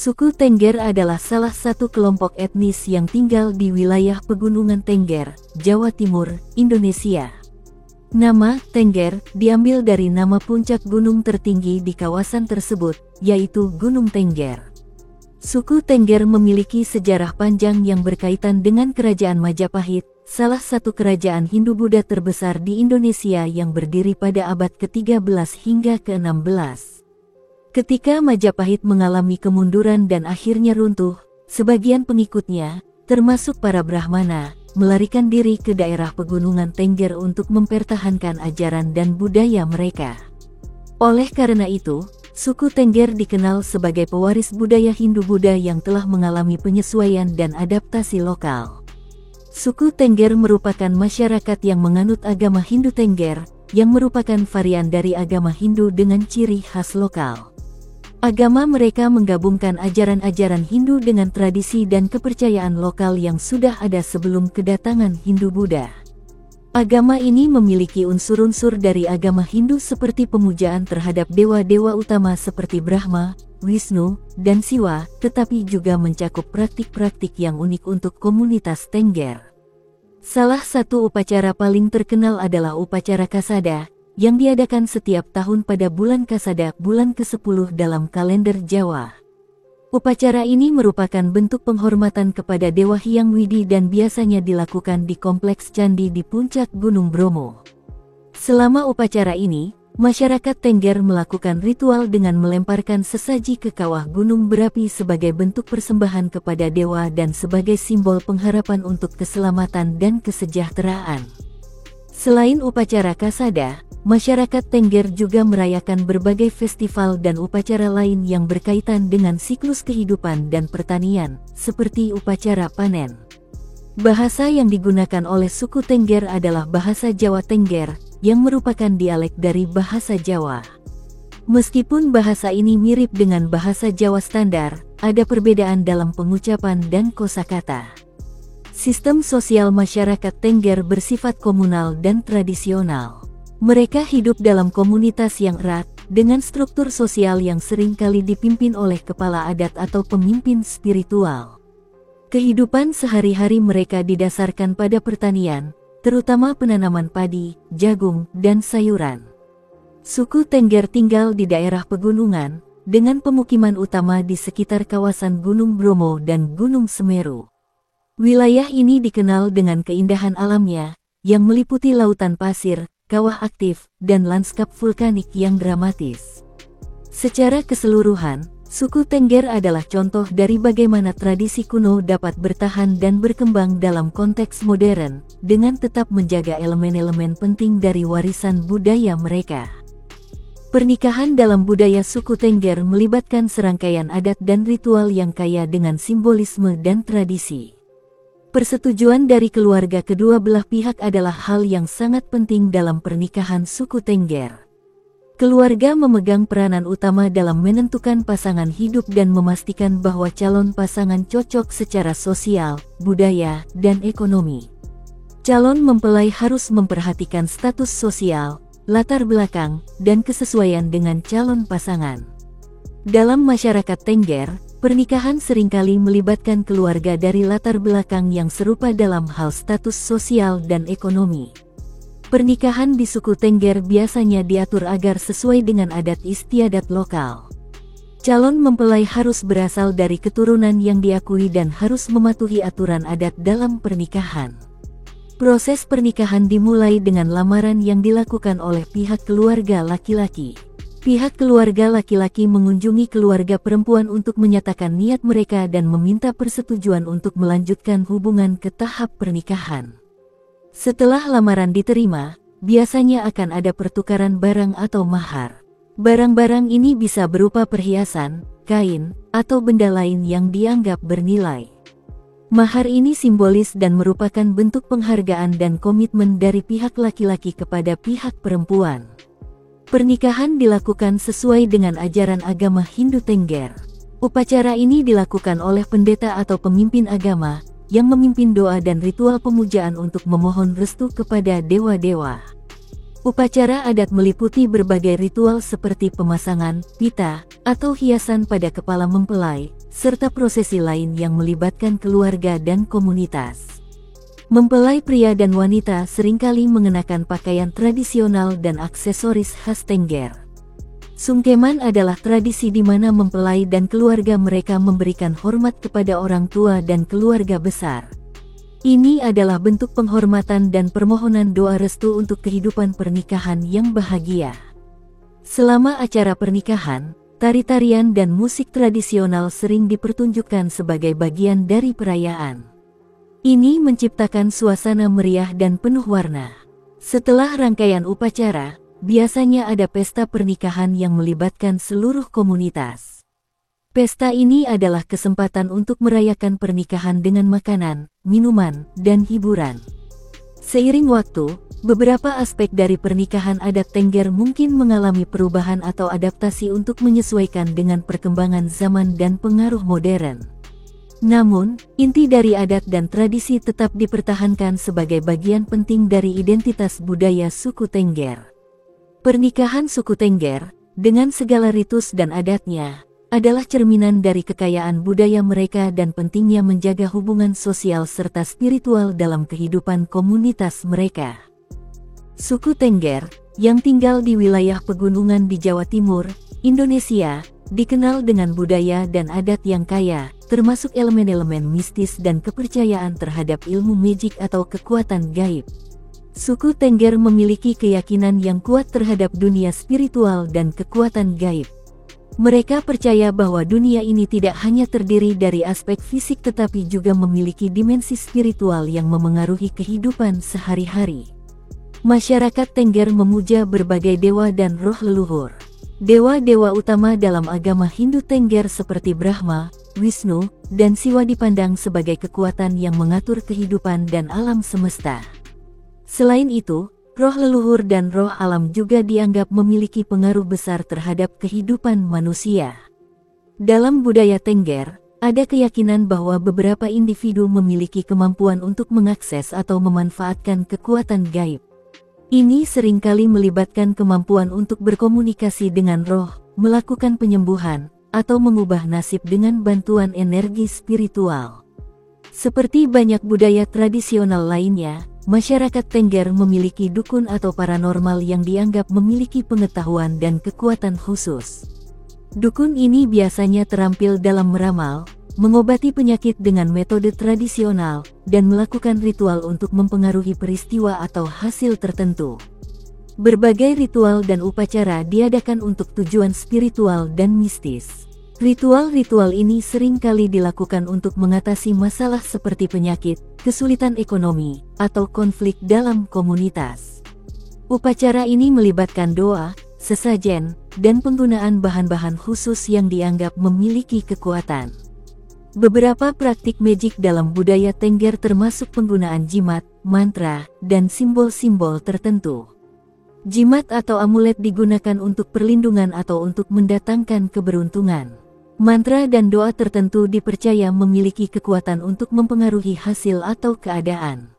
Suku Tengger adalah salah satu kelompok etnis yang tinggal di wilayah Pegunungan Tengger, Jawa Timur, Indonesia. Nama Tengger diambil dari nama puncak gunung tertinggi di kawasan tersebut, yaitu Gunung Tengger. Suku Tengger memiliki sejarah panjang yang berkaitan dengan Kerajaan Majapahit, salah satu kerajaan Hindu-Buddha terbesar di Indonesia yang berdiri pada abad ke-13 hingga ke-16. Ketika Majapahit mengalami kemunduran dan akhirnya runtuh, sebagian pengikutnya, termasuk para Brahmana, melarikan diri ke daerah Pegunungan Tengger untuk mempertahankan ajaran dan budaya mereka. Oleh karena itu, suku Tengger dikenal sebagai pewaris budaya Hindu-Buddha yang telah mengalami penyesuaian dan adaptasi lokal. Suku Tengger merupakan masyarakat yang menganut agama Hindu Tengger, yang merupakan varian dari agama Hindu dengan ciri khas lokal. Agama mereka menggabungkan ajaran-ajaran Hindu dengan tradisi dan kepercayaan lokal yang sudah ada sebelum kedatangan Hindu-Buddha. Agama ini memiliki unsur-unsur dari agama Hindu seperti pemujaan terhadap dewa-dewa utama seperti Brahma, Wisnu, dan Siwa, tetapi juga mencakup praktik-praktik yang unik untuk komunitas Tengger. Salah satu upacara paling terkenal adalah upacara Kasada, yang diadakan setiap tahun pada bulan Kasada, bulan ke-10 dalam kalender Jawa. Upacara ini merupakan bentuk penghormatan kepada Dewa Hyang Widi dan biasanya dilakukan di kompleks candi di puncak Gunung Bromo. Selama upacara ini, masyarakat Tengger melakukan ritual dengan melemparkan sesaji ke kawah gunung berapi sebagai bentuk persembahan kepada dewa dan sebagai simbol pengharapan untuk keselamatan dan kesejahteraan. Selain upacara Kasada, masyarakat Tengger juga merayakan berbagai festival dan upacara lain yang berkaitan dengan siklus kehidupan dan pertanian, seperti upacara panen. Bahasa yang digunakan oleh suku Tengger adalah bahasa Jawa Tengger, yang merupakan dialek dari bahasa Jawa. Meskipun bahasa ini mirip dengan bahasa Jawa standar, ada perbedaan dalam pengucapan dan kosakata. Sistem sosial masyarakat Tengger bersifat komunal dan tradisional. Mereka hidup dalam komunitas yang erat, dengan struktur sosial yang seringkali dipimpin oleh kepala adat atau pemimpin spiritual. Kehidupan sehari-hari mereka didasarkan pada pertanian, terutama penanaman padi, jagung, dan sayuran. Suku Tengger tinggal di daerah pegunungan, dengan pemukiman utama di sekitar kawasan Gunung Bromo dan Gunung Semeru. Wilayah ini dikenal dengan keindahan alamnya, yang meliputi lautan pasir, kawah aktif, dan lanskap vulkanik yang dramatis. Secara keseluruhan, suku Tengger adalah contoh dari bagaimana tradisi kuno dapat bertahan dan berkembang dalam konteks modern, dengan tetap menjaga elemen-elemen penting dari warisan budaya mereka. Pernikahan dalam budaya suku Tengger melibatkan serangkaian adat dan ritual yang kaya dengan simbolisme dan tradisi. Persetujuan dari keluarga kedua belah pihak adalah hal yang sangat penting dalam pernikahan suku Tengger. Keluarga memegang peranan utama dalam menentukan pasangan hidup dan memastikan bahwa calon pasangan cocok secara sosial, budaya, dan ekonomi. Calon mempelai harus memperhatikan status sosial, latar belakang, dan kesesuaian dengan calon pasangan. Dalam masyarakat Tengger, pernikahan seringkali melibatkan keluarga dari latar belakang yang serupa dalam hal status sosial dan ekonomi. Pernikahan di suku Tengger biasanya diatur agar sesuai dengan adat istiadat lokal. Calon mempelai harus berasal dari keturunan yang diakui dan harus mematuhi aturan adat dalam pernikahan. Proses pernikahan dimulai dengan lamaran yang dilakukan oleh pihak keluarga laki-laki. Pihak keluarga laki-laki mengunjungi keluarga perempuan untuk menyatakan niat mereka dan meminta persetujuan untuk melanjutkan hubungan ke tahap pernikahan. Setelah lamaran diterima, biasanya akan ada pertukaran barang atau mahar. Barang-barang ini bisa berupa perhiasan, kain, atau benda lain yang dianggap bernilai. Mahar ini simbolis dan merupakan bentuk penghargaan dan komitmen dari pihak laki-laki kepada pihak perempuan. Pernikahan dilakukan sesuai dengan ajaran agama Hindu Tengger. Upacara ini dilakukan oleh pendeta atau pemimpin agama, yang memimpin doa dan ritual pemujaan untuk memohon restu kepada dewa-dewa. Upacara adat meliputi berbagai ritual seperti pemasangan, pita, atau hiasan pada kepala mempelai, serta prosesi lain yang melibatkan keluarga dan komunitas. Mempelai pria dan wanita seringkali mengenakan pakaian tradisional dan aksesoris khas Tengger. Sungkeman adalah tradisi di mana mempelai dan keluarga mereka memberikan hormat kepada orang tua dan keluarga besar. Ini adalah bentuk penghormatan dan permohonan doa restu untuk kehidupan pernikahan yang bahagia. Selama acara pernikahan, tari-tarian dan musik tradisional sering dipertunjukkan sebagai bagian dari perayaan. Ini menciptakan suasana meriah dan penuh warna. Setelah rangkaian upacara, biasanya ada pesta pernikahan yang melibatkan seluruh komunitas. Pesta ini adalah kesempatan untuk merayakan pernikahan dengan makanan, minuman, dan hiburan. Seiring waktu, beberapa aspek dari pernikahan adat Tengger mungkin mengalami perubahan atau adaptasi untuk menyesuaikan dengan perkembangan zaman dan pengaruh modern. Namun, inti dari adat dan tradisi tetap dipertahankan sebagai bagian penting dari identitas budaya suku Tengger. Pernikahan suku Tengger, dengan segala ritus dan adatnya, adalah cerminan dari kekayaan budaya mereka dan pentingnya menjaga hubungan sosial serta spiritual dalam kehidupan komunitas mereka. Suku Tengger, yang tinggal di wilayah pegunungan di Jawa Timur, Indonesia, dikenal dengan budaya dan adat yang kaya, termasuk elemen-elemen mistis dan kepercayaan terhadap ilmu magic atau kekuatan gaib. Suku Tengger memiliki keyakinan yang kuat terhadap dunia spiritual dan kekuatan gaib. Mereka percaya bahwa dunia ini tidak hanya terdiri dari aspek fisik tetapi juga memiliki dimensi spiritual yang memengaruhi kehidupan sehari-hari. Masyarakat Tengger memuja berbagai dewa dan roh leluhur. Dewa-dewa utama dalam agama Hindu Tengger seperti Brahma, Wisnu, dan Siwa dipandang sebagai kekuatan yang mengatur kehidupan dan alam semesta. Selain itu, roh leluhur dan roh alam juga dianggap memiliki pengaruh besar terhadap kehidupan manusia. Dalam budaya Tengger, ada keyakinan bahwa beberapa individu memiliki kemampuan untuk mengakses atau memanfaatkan kekuatan gaib. Ini seringkali melibatkan kemampuan untuk berkomunikasi dengan roh, melakukan penyembuhan, atau mengubah nasib dengan bantuan energi spiritual. Seperti banyak budaya tradisional lainnya, masyarakat Tengger memiliki dukun atau paranormal yang dianggap memiliki pengetahuan dan kekuatan khusus. Dukun ini biasanya terampil dalam meramal, mengobati penyakit dengan metode tradisional, dan melakukan ritual untuk mempengaruhi peristiwa atau hasil tertentu. Berbagai ritual dan upacara diadakan untuk tujuan spiritual dan mistis. Ritual-ritual ini sering kali dilakukan untuk mengatasi masalah seperti penyakit, kesulitan ekonomi, atau konflik dalam komunitas. Upacara ini melibatkan doa, sesajen, dan penggunaan bahan-bahan khusus yang dianggap memiliki kekuatan. Beberapa praktik magic dalam budaya Tengger termasuk penggunaan jimat, mantra, dan simbol-simbol tertentu. Jimat atau amulet digunakan untuk perlindungan atau untuk mendatangkan keberuntungan. Mantra dan doa tertentu dipercaya memiliki kekuatan untuk mempengaruhi hasil atau keadaan.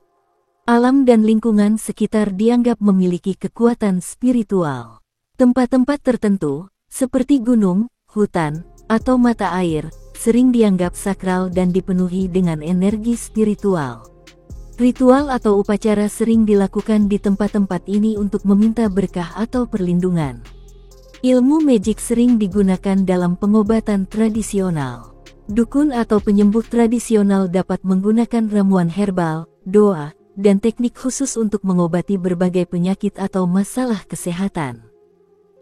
Alam dan lingkungan sekitar dianggap memiliki kekuatan spiritual. Tempat-tempat tertentu, seperti gunung, hutan, atau mata air, sering dianggap sakral dan dipenuhi dengan energi spiritual. Ritual atau upacara sering dilakukan di tempat-tempat ini untuk meminta berkah atau perlindungan. Ilmu magic sering digunakan dalam pengobatan tradisional. Dukun atau penyembuh tradisional dapat menggunakan ramuan herbal, doa, dan teknik khusus untuk mengobati berbagai penyakit atau masalah kesehatan.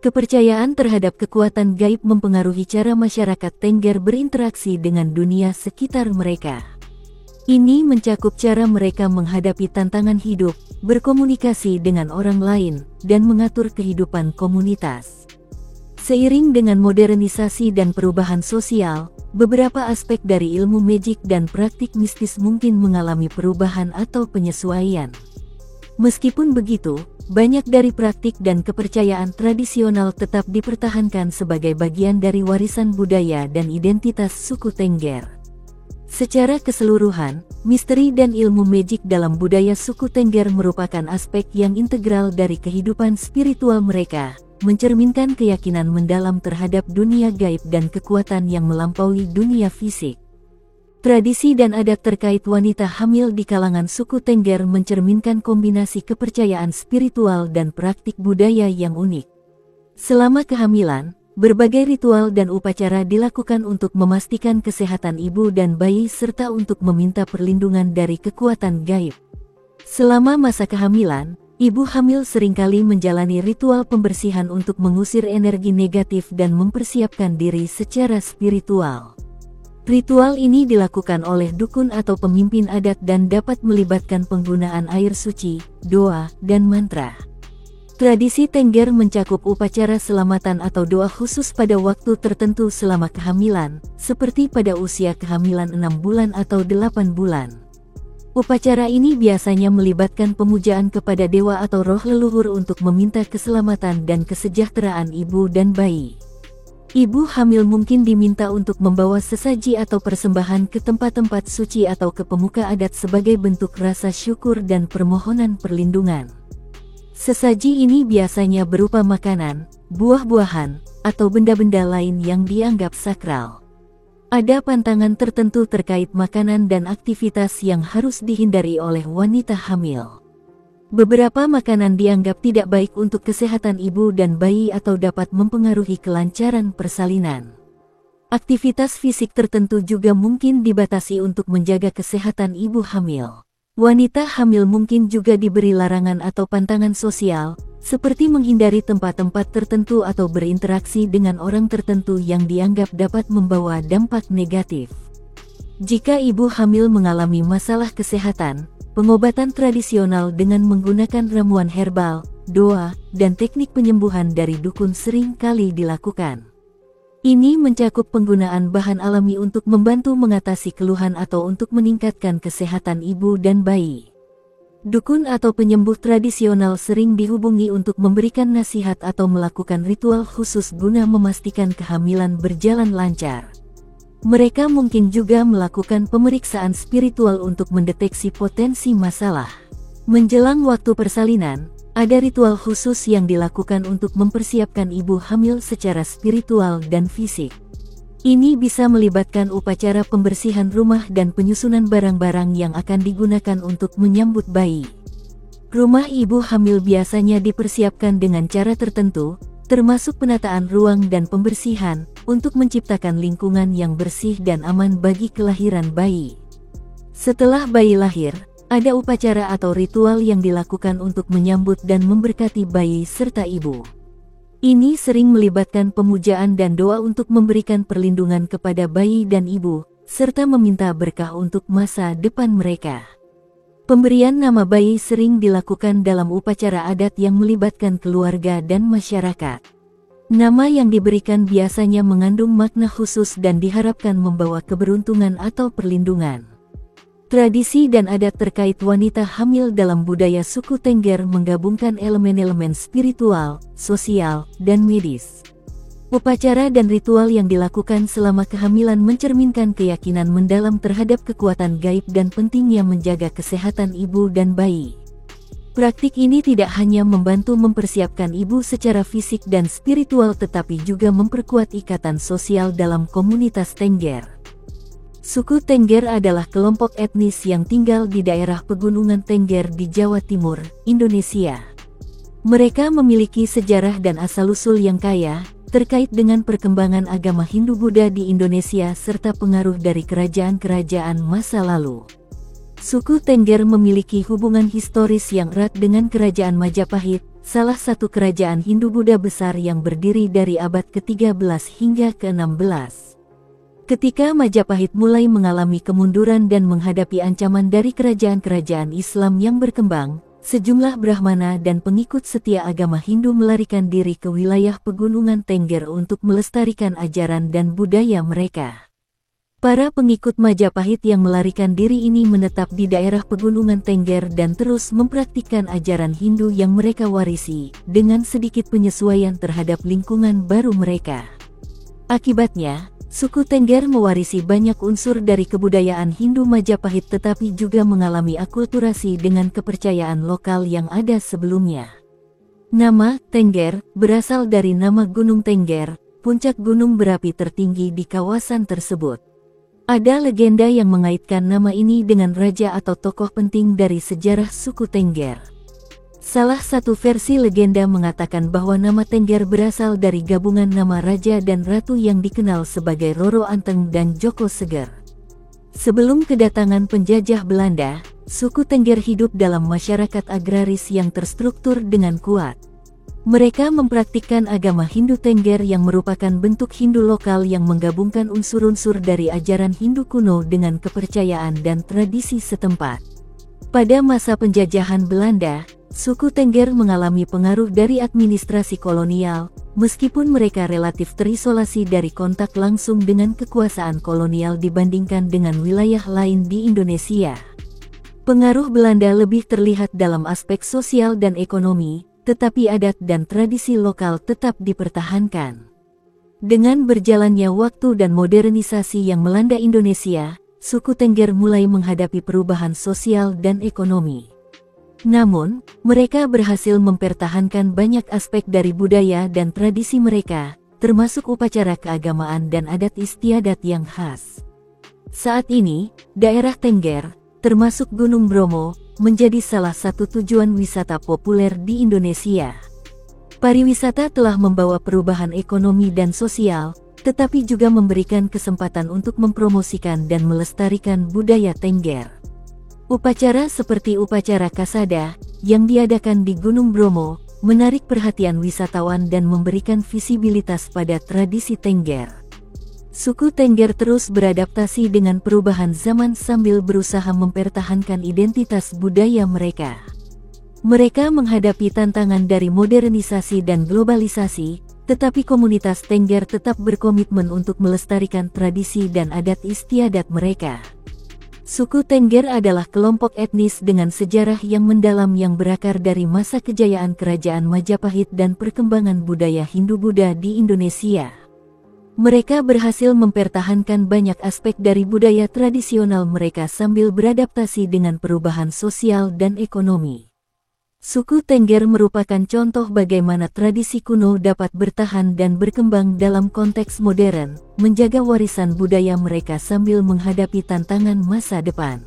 Kepercayaan terhadap kekuatan gaib mempengaruhi cara masyarakat Tengger berinteraksi dengan dunia sekitar mereka. Ini mencakup cara mereka menghadapi tantangan hidup, berkomunikasi dengan orang lain, dan mengatur kehidupan komunitas. Seiring dengan modernisasi dan perubahan sosial, beberapa aspek dari ilmu magic dan praktik mistis mungkin mengalami perubahan atau penyesuaian. Meskipun begitu, banyak dari praktik dan kepercayaan tradisional tetap dipertahankan sebagai bagian dari warisan budaya dan identitas suku Tengger. Secara keseluruhan, misteri dan ilmu magic dalam budaya suku Tengger merupakan aspek yang integral dari kehidupan spiritual mereka, mencerminkan keyakinan mendalam terhadap dunia gaib dan kekuatan yang melampaui dunia fisik. Tradisi dan adat terkait wanita hamil di kalangan suku Tengger mencerminkan kombinasi kepercayaan spiritual dan praktik budaya yang unik. Selama kehamilan, berbagai ritual dan upacara dilakukan untuk memastikan kesehatan ibu dan bayi serta untuk meminta perlindungan dari kekuatan gaib. Selama masa kehamilan, ibu hamil seringkali menjalani ritual pembersihan untuk mengusir energi negatif dan mempersiapkan diri secara spiritual. Ritual ini dilakukan oleh dukun atau pemimpin adat dan dapat melibatkan penggunaan air suci, doa, dan mantra. Tradisi Tengger mencakup upacara selamatan atau doa khusus pada waktu tertentu selama kehamilan, seperti pada usia kehamilan 6 bulan atau 8 bulan. Upacara ini biasanya melibatkan pemujaan kepada dewa atau roh leluhur untuk meminta keselamatan dan kesejahteraan ibu dan bayi. Ibu hamil mungkin diminta untuk membawa sesaji atau persembahan ke tempat-tempat suci atau ke pemuka adat sebagai bentuk rasa syukur dan permohonan perlindungan. Sesaji ini biasanya berupa makanan, buah-buahan, atau benda-benda lain yang dianggap sakral. Ada pantangan tertentu terkait makanan dan aktivitas yang harus dihindari oleh wanita hamil. Beberapa makanan dianggap tidak baik untuk kesehatan ibu dan bayi atau dapat mempengaruhi kelancaran persalinan. Aktivitas fisik tertentu juga mungkin dibatasi untuk menjaga kesehatan ibu hamil. Wanita hamil mungkin juga diberi larangan atau pantangan sosial, seperti menghindari tempat-tempat tertentu atau berinteraksi dengan orang tertentu yang dianggap dapat membawa dampak negatif. Jika ibu hamil mengalami masalah kesehatan, pengobatan tradisional dengan menggunakan ramuan herbal, doa, dan teknik penyembuhan dari dukun sering kali dilakukan. Ini mencakup penggunaan bahan alami untuk membantu mengatasi keluhan atau untuk meningkatkan kesehatan ibu dan bayi. Dukun atau penyembuh tradisional sering dihubungi untuk memberikan nasihat atau melakukan ritual khusus guna memastikan kehamilan berjalan lancar. Mereka mungkin juga melakukan pemeriksaan spiritual untuk mendeteksi potensi masalah. Menjelang waktu persalinan, ada ritual khusus yang dilakukan untuk mempersiapkan ibu hamil secara spiritual dan fisik. Ini bisa melibatkan upacara pembersihan rumah dan penyusunan barang-barang yang akan digunakan untuk menyambut bayi. Rumah ibu hamil biasanya dipersiapkan dengan cara tertentu, termasuk penataan ruang dan pembersihan, untuk menciptakan lingkungan yang bersih dan aman bagi kelahiran bayi. Setelah bayi lahir, ada upacara atau ritual yang dilakukan untuk menyambut dan memberkati bayi serta ibu. Ini sering melibatkan pemujaan dan doa untuk memberikan perlindungan kepada bayi dan ibu, serta meminta berkah untuk masa depan mereka. Pemberian nama bayi sering dilakukan dalam upacara adat yang melibatkan keluarga dan masyarakat. Nama yang diberikan biasanya mengandung makna khusus dan diharapkan membawa keberuntungan atau perlindungan. Tradisi dan adat terkait wanita hamil dalam budaya suku Tengger menggabungkan elemen-elemen spiritual, sosial, dan medis. Upacara dan ritual yang dilakukan selama kehamilan mencerminkan keyakinan mendalam terhadap kekuatan gaib dan pentingnya menjaga kesehatan ibu dan bayi. Praktik ini tidak hanya membantu mempersiapkan ibu secara fisik dan spiritual tetapi juga memperkuat ikatan sosial dalam komunitas Tengger. Suku Tengger adalah kelompok etnis yang tinggal di daerah pegunungan Tengger di Jawa Timur, Indonesia. Mereka memiliki sejarah dan asal-usul yang kaya, terkait dengan perkembangan agama Hindu-Buddha di Indonesia serta pengaruh dari kerajaan-kerajaan masa lalu. Suku Tengger memiliki hubungan historis yang erat dengan Kerajaan Majapahit, salah satu kerajaan Hindu-Buddha besar yang berdiri dari abad ke-13 hingga ke-16. Ketika Majapahit mulai mengalami kemunduran dan menghadapi ancaman dari kerajaan-kerajaan Islam yang berkembang, sejumlah Brahmana dan pengikut setia agama Hindu melarikan diri ke wilayah pegunungan Tengger untuk melestarikan ajaran dan budaya mereka. Para pengikut Majapahit yang melarikan diri ini menetap di daerah pegunungan Tengger dan terus mempraktikkan ajaran Hindu yang mereka warisi, dengan sedikit penyesuaian terhadap lingkungan baru mereka. Akibatnya, Suku Tengger mewarisi banyak unsur dari kebudayaan Hindu Majapahit tetapi juga mengalami akulturasi dengan kepercayaan lokal yang ada sebelumnya. Nama Tengger berasal dari nama Gunung Tengger, puncak gunung berapi tertinggi di kawasan tersebut. Ada legenda yang mengaitkan nama ini dengan raja atau tokoh penting dari sejarah suku Tengger. Salah satu versi legenda mengatakan bahwa nama Tengger berasal dari gabungan nama raja dan ratu yang dikenal sebagai Roro Anteng dan Joko Seger. Sebelum kedatangan penjajah Belanda, suku Tengger hidup dalam masyarakat agraris yang terstruktur dengan kuat. Mereka mempraktikkan agama Hindu Tengger yang merupakan bentuk Hindu lokal yang menggabungkan unsur-unsur dari ajaran Hindu kuno dengan kepercayaan dan tradisi setempat. Pada masa penjajahan Belanda, suku Tengger mengalami pengaruh dari administrasi kolonial, meskipun mereka relatif terisolasi dari kontak langsung dengan kekuasaan kolonial dibandingkan dengan wilayah lain di Indonesia. Pengaruh Belanda lebih terlihat dalam aspek sosial dan ekonomi, tetapi adat dan tradisi lokal tetap dipertahankan. Dengan berjalannya waktu dan modernisasi yang melanda Indonesia, suku Tengger mulai menghadapi perubahan sosial dan ekonomi. Namun, mereka berhasil mempertahankan banyak aspek dari budaya dan tradisi mereka, termasuk upacara keagamaan dan adat istiadat yang khas. Saat ini, daerah Tengger, termasuk Gunung Bromo, menjadi salah satu tujuan wisata populer di Indonesia. Pariwisata telah membawa perubahan ekonomi dan sosial, tetapi juga memberikan kesempatan untuk mempromosikan dan melestarikan budaya Tengger. Upacara seperti upacara Kasada, yang diadakan di Gunung Bromo, menarik perhatian wisatawan dan memberikan visibilitas pada tradisi Tengger. Suku Tengger terus beradaptasi dengan perubahan zaman sambil berusaha mempertahankan identitas budaya mereka. Mereka menghadapi tantangan dari modernisasi dan globalisasi, tetapi komunitas Tengger tetap berkomitmen untuk melestarikan tradisi dan adat istiadat mereka. Suku Tengger adalah kelompok etnis dengan sejarah yang mendalam yang berakar dari masa kejayaan Kerajaan Majapahit dan perkembangan budaya Hindu-Buddha di Indonesia. Mereka berhasil mempertahankan banyak aspek dari budaya tradisional mereka sambil beradaptasi dengan perubahan sosial dan ekonomi. Suku Tengger merupakan contoh bagaimana tradisi kuno dapat bertahan dan berkembang dalam konteks modern, menjaga warisan budaya mereka sambil menghadapi tantangan masa depan.